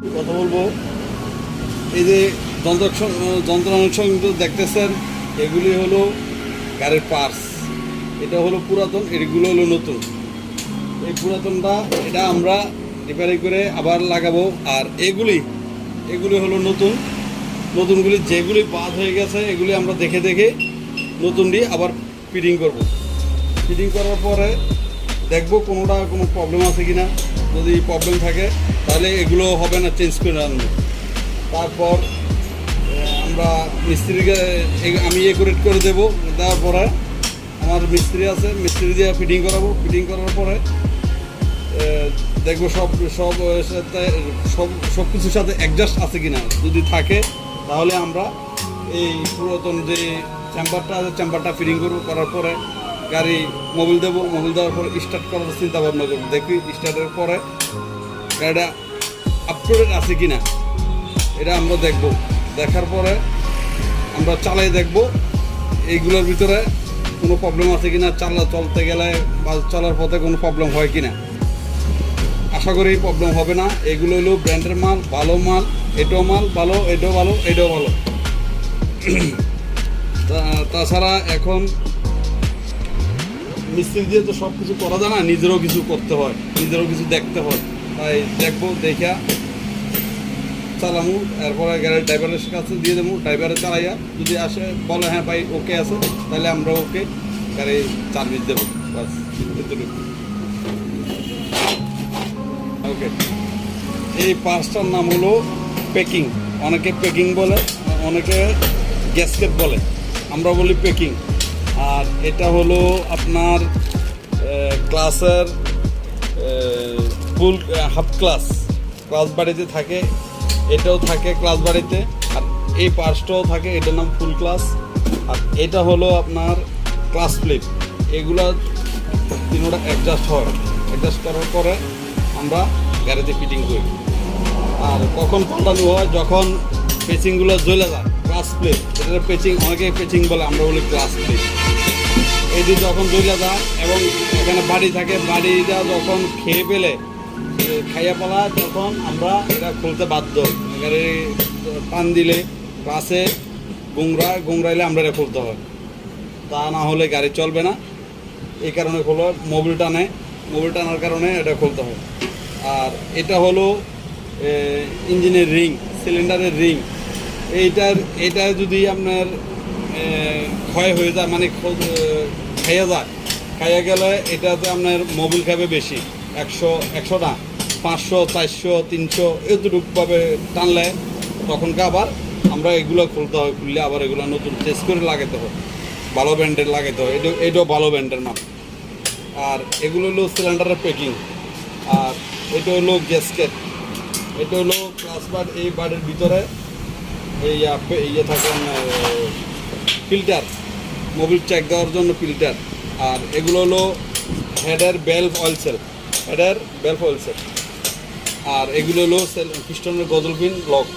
কথা বলবো, এই যে যন্ত্রাংশ কিন্তু দেখতেছেন, এগুলি হলো গাড়ির পার্টস। এটা হলো পুরাতন, এগুলো হলো নতুন। এই পুরাতনটা এটা আমরা রিপেয়ারিং করে আবার লাগাবো। আর এগুলি হলো নতুনগুলি যেগুলি বাদ হয়ে গেছে এগুলি আমরা দেখে দেখে নতুনটি আবার ফিটিং করব। ফিটিং করার পরে দেখবো কোনোটা কোনো প্রবলেম আছে কি না। যদি প্রবলেম থাকে তাহলে এগুলো হবে না, চেঞ্জ করে আনবো। তারপর আমরা মিস্ত্রিকে আমি একুরেট করে দেবো। দেওয়ার পরে আমার মিস্ত্রি আছে, মিস্ত্রি দিয়ে ফিটিং করাবো। ফিটিং করার পরে দেখবো সব কিছুর সাথে অ্যাডজাস্ট আছে কি না। যদি থাকে তাহলে আমরা এই পুরাতন যে চেম্বারটা আছে চেম্বারটা ফিটিং করবো। করার পরে গাড়ি মোবিল দেবো। মোবিল দেওয়ার পরে স্টার্ট করার চিন্তা ভাবনা করবো। দেখি স্টার্টের পরে গাড়িটা আপ টু ডেট আছে কি না এটা আমরা দেখবো। দেখার পরে আমরা চালাই দেখবো এইগুলোর ভিতরে কোনো প্রবলেম আছে কি না, চলতে গেলে বা চলার পথে কোনো প্রবলেম হয় কি না। আশা করি প্রবলেম হবে না। এগুলো হলো ব্র্যান্ডের মাল, ভালো মাল। এটাও মাল ভালো, এটাও ভালো, এটাও ভালো। তাছাড়া এখন মিস্ত্রি দিয়ে তো সব কিছু করা যায় না, নিজেরও কিছু করতে হয়, নিজেরও কিছু দেখতে হয়। তাই দেখবো, দেখা চালামু। এরপরে গাড়ির ড্রাইভারের কাছে দিয়ে দেবো। ড্রাইভারে চালাইয়া যদি আসে বলে হ্যাঁ ভাই ওকে আছে, তাহলে আমরা ওকে গাড়ি সার্ভিস দেবো। বাস এতটুকু। ওকে, এই পার্টসটার নাম হলো প্যাকিং। অনেকে প্যাকিং বলে, অনেকে গ্যাসকেট বলে, আমরা বলি প্যাকিং। আর এটা হলো আপনার ক্লাসের ফুল হাফ ক্লাস বাড়িতে থাকে, এটাও থাকে ক্লাস বাড়িতে। আর এই পার্টসটাও থাকে, এটার নাম ফুল ক্লাস। আর এটা হলো আপনার ক্লাস প্লেট। এগুলা তিনটা অ্যাডজাস্ট হয়। অ্যাডজাস্ট করার পরে আমরা গাড়িতে ফিটিং করি। আর কখন পাল্টানো হয়, যখন পেচিংগুলো জ্বলে যায়। ক্লাস প্লেট, এটা পেচিং, অনেকে পেচিং বলে, আমরা বলি ক্লাস প্লেট। এটি যখন জ্বলে যায় এবং এখানে বাড়ি থাকে, বাড়িটা যখন খেয়ে পেলে খাইয়া পালা, তখন আমরা এটা খুলতে বাধ্য। গাড়ি টান দিলে ক্লাসে গুংরাইলে আমরা এটা খুলতে হয়। তা না হলে গাড়ি চলবে না। এই কারণে হলো মোবিল টানার কারণে এটা খুলতে হয়। আর এটা হলো ইঞ্জিনের রিং, সিলিন্ডারের রিং। এইটা যদি আপনার ক্ষয় হয়ে যায়, মানে খাইয়া গেলে এটাতে আপনার মোবিল খাবে বেশি। 100 না, 500, 400, 300 এতটুকুভাবে টানলে তখনকে আবার আমরা এগুলো খুলতে হয়। খুললে আবার এগুলো নতুন চেঞ্জ করে লাগাতে হয়, ভালো ব্র্যান্ডের লাগাতে হয়। এটাও ভালো ব্র্যান্ডের মাল। আর এগুলো হলো সিলিন্ডারের প্যাকিং। আর এটা হলো গ্যাসকেট। এটা হলো ক্লাস বার। এই বারের ভিতরে এই ইয়ে থাকে ফিল্টার, মোবিল চেক দেওয়ার জন্য ফিল্টার। আর এগুলো হলো হেডের বেল্ভ অয়েল সেল, আর এগুলো হলো পিস্টনের গজল পিন লক।